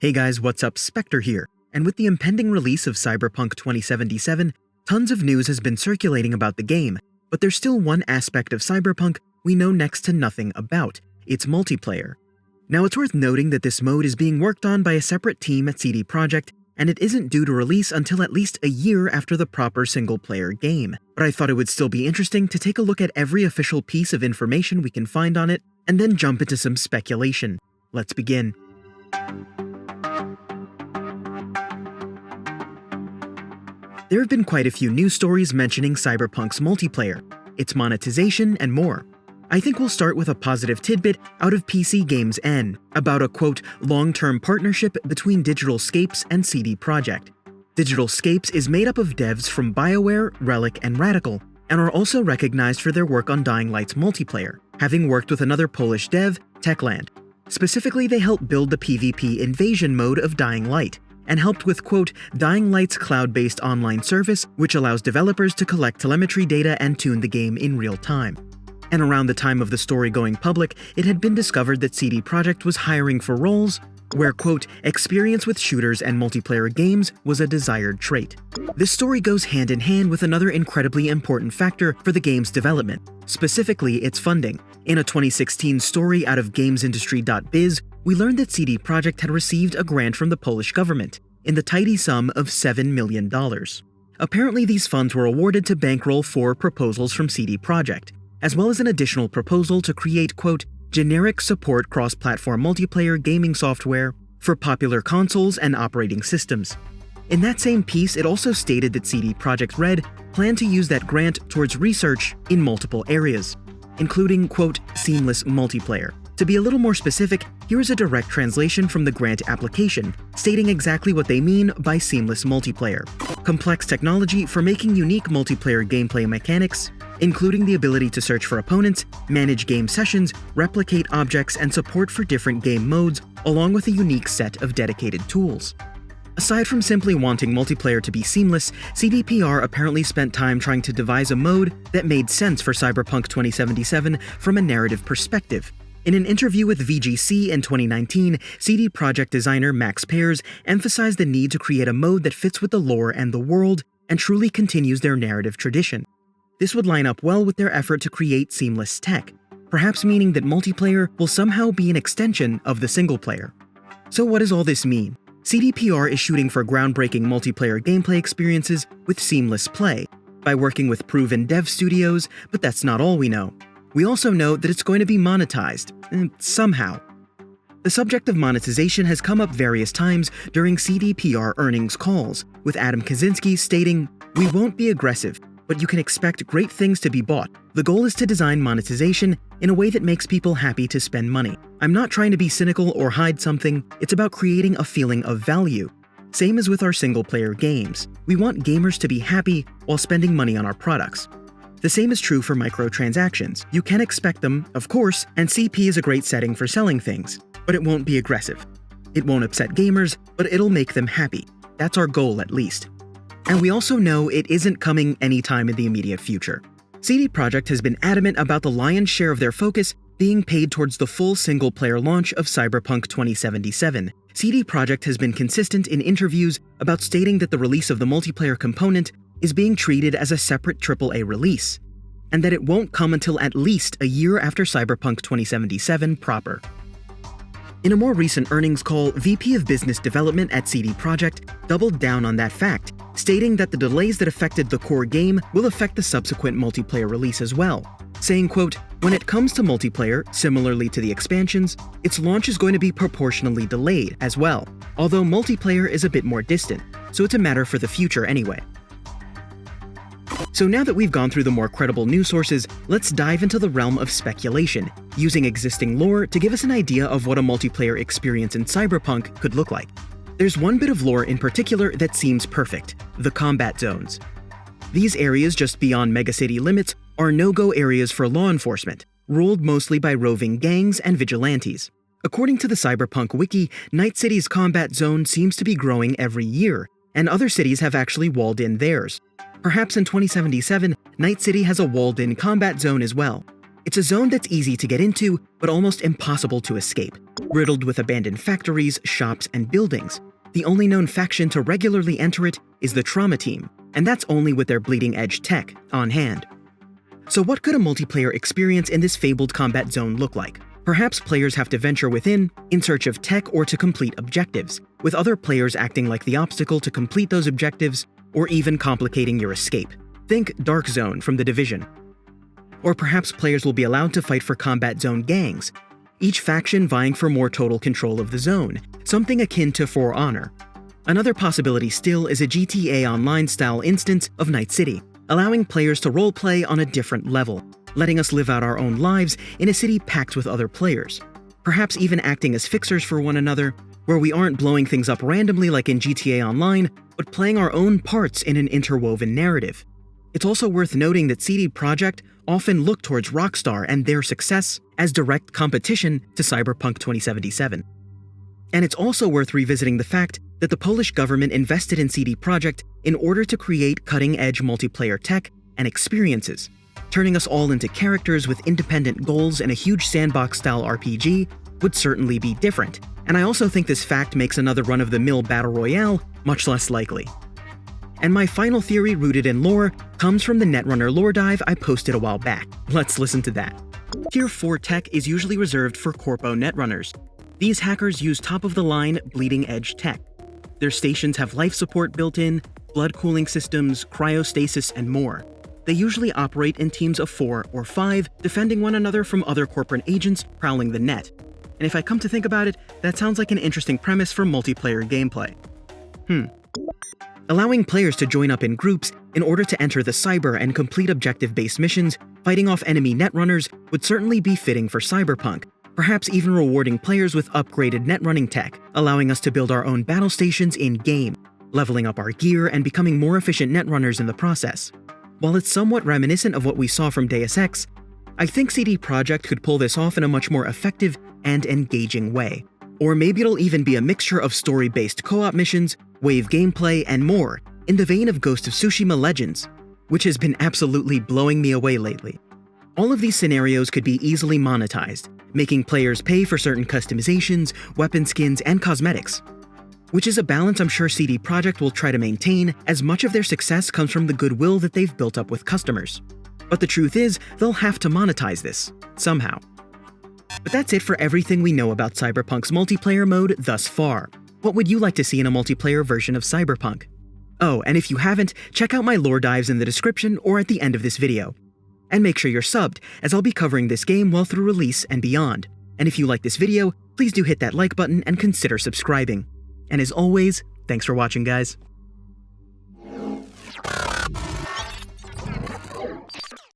Hey guys, what's up? Spectre here, and with the impending release of Cyberpunk 2077, tons of news has been circulating about the game, but there's still one aspect of Cyberpunk we know next to nothing about: its multiplayer. Now it's worth noting that this mode is being worked on by a separate team at CD Projekt, and it isn't due to release until at least a year after the proper single-player game. But I thought it would still be interesting to take a look at every official piece of information we can find on it, and then jump into some speculation. Let's begin. There have been quite a few news stories mentioning Cyberpunk's multiplayer, its monetization, and more. I think we'll start with a positive tidbit out of PC Games N about a quote, long-term partnership between Digital Scapes and CD Projekt. Digital Scapes is made up of devs from BioWare, Relic, and Radical, and are also recognized for their work on Dying Light's multiplayer, having worked with another Polish dev, Techland. Specifically, they helped build the PvP invasion mode of Dying Light, and helped with, quote, Dying Light's cloud-based online service, which allows developers to collect telemetry data and tune the game in real time. And around the time of the story going public, it had been discovered that CD Projekt was hiring for roles where, quote, experience with shooters and multiplayer games was a desired trait. This story goes hand in hand with another incredibly important factor for the game's development, specifically its funding. In a 2016 story out of gamesindustry.biz, we learned that CD Projekt had received a grant from the Polish government, in the tidy sum of $7 million. Apparently these funds were awarded to bankroll 4 proposals from CD Projekt, as well as an additional proposal to create, quote, generic support cross-platform multiplayer gaming software for popular consoles and operating systems. In that same piece, it also stated that CD Projekt Red planned to use that grant towards research in multiple areas, including, quote, seamless multiplayer. To be a little more specific, here is a direct translation from the grant application, stating exactly what they mean by seamless multiplayer. Complex technology for making unique multiplayer gameplay mechanics, including the ability to search for opponents, manage game sessions, replicate objects, and support for different game modes, along with a unique set of dedicated tools. Aside from simply wanting multiplayer to be seamless, CDPR apparently spent time trying to devise a mode that made sense for Cyberpunk 2077 from a narrative perspective. In an interview with VGC in 2019, CD Projekt designer Max Pears emphasized the need to create a mode that fits with the lore and the world and truly continues their narrative tradition. This would line up well with their effort to create seamless tech, perhaps meaning that multiplayer will somehow be an extension of the single player. So what does all this mean? CDPR is shooting for groundbreaking multiplayer gameplay experiences with seamless play by working with proven dev studios, but that's not all we know. We also know that it's going to be monetized, somehow. The subject of monetization has come up various times during CDPR earnings calls, with Adam Kaczynski stating, "We won't be aggressive, but you can expect great things to be bought. The goal is to design monetization in a way that makes people happy to spend money. I'm not trying to be cynical or hide something, it's about creating a feeling of value. Same as with our single-player games. We want gamers to be happy while spending money on our products." The same is true for microtransactions. You can expect them, of course, and CP is a great setting for selling things, but it won't be aggressive. It won't upset gamers, but it'll make them happy. That's our goal, at least. And we also know it isn't coming anytime in the immediate future. CD Projekt has been adamant about the lion's share of their focus being paid towards the full single-player launch of Cyberpunk 2077. CD Projekt has been consistent in interviews about stating that the release of the multiplayer component is being treated as a separate AAA release, and that it won't come until at least a year after Cyberpunk 2077 proper. In a more recent earnings call, VP of Business Development at CD Projekt doubled down on that fact, stating that the delays that affected the core game will affect the subsequent multiplayer release as well, saying, quote, when it comes to multiplayer, similarly to the expansions, its launch is going to be proportionally delayed as well, although multiplayer is a bit more distant, so it's a matter for the future anyway. So now that we've gone through the more credible news sources, let's dive into the realm of speculation, using existing lore to give us an idea of what a multiplayer experience in Cyberpunk could look like. There's one bit of lore in particular that seems perfect: the combat zones. These areas just beyond megacity limits are no-go areas for law enforcement, ruled mostly by roving gangs and vigilantes. According to the Cyberpunk wiki, Night City's combat zone seems to be growing every year, and other cities have actually walled in theirs. Perhaps in 2077, Night City has a walled-in combat zone as well. It's a zone that's easy to get into, but almost impossible to escape, riddled with abandoned factories, shops, and buildings. The only known faction to regularly enter it is the Trauma Team, and that's only with their bleeding-edge tech on hand. So what could a multiplayer experience in this fabled combat zone look like? Perhaps players have to venture within, in search of tech or to complete objectives, with other players acting like the obstacle to complete those objectives, or even complicating your escape. Think Dark Zone from The Division. Or perhaps players will be allowed to fight for combat zone gangs, each faction vying for more total control of the zone, something akin to For Honor. Another possibility still is a GTA Online-style instance of Night City, allowing players to roleplay on a different level, letting us live out our own lives in a city packed with other players. Perhaps even acting as fixers for one another, where we aren't blowing things up randomly like in GTA Online, but playing our own parts in an interwoven narrative. It's also worth noting that CD Projekt often look towards Rockstar and their success as direct competition to Cyberpunk 2077. And it's also worth revisiting the fact that the Polish government invested in CD Projekt in order to create cutting-edge multiplayer tech and experiences. Turning us all into characters with independent goals in a huge sandbox-style RPG would certainly be different, and I also think this fact makes another run-of-the-mill battle royale much less likely. And my final theory rooted in lore comes from the Netrunner lore dive I posted a while back. Let's listen to that. Tier 4 tech is usually reserved for Corpo Netrunners. These hackers use top-of-the-line, bleeding-edge tech. Their stations have life support built in, blood cooling systems, cryostasis, and more. They usually operate in teams of 4 or 5, defending one another from other corporate agents prowling the net. And if I come to think about it, that sounds like an interesting premise for multiplayer gameplay. Allowing players to join up in groups in order to enter the cyber and complete objective-based missions, fighting off enemy netrunners would certainly be fitting for Cyberpunk, perhaps even rewarding players with upgraded netrunning tech, allowing us to build our own battle stations in-game, leveling up our gear and becoming more efficient netrunners in the process. While it's somewhat reminiscent of what we saw from Deus Ex, I think CD Projekt could pull this off in a much more effective and engaging way. Or maybe it'll even be a mixture of story-based co-op missions, wave gameplay, and more, in the vein of Ghost of Tsushima Legends, which has been absolutely blowing me away lately. All of these scenarios could be easily monetized, making players pay for certain customizations, weapon skins, and cosmetics, which is a balance I'm sure CD Projekt will try to maintain, as much of their success comes from the goodwill that they've built up with customers. But the truth is, they'll have to monetize this, somehow. But that's it for everything we know about Cyberpunk's multiplayer mode thus far. What would you like to see in a multiplayer version of Cyberpunk? Oh, and if you haven't, check out my lore dives in the description or at the end of this video. And make sure you're subbed, as I'll be covering this game well through release and beyond. And if you like this video, please do hit that like button and consider subscribing. And as always, thanks for watching, guys.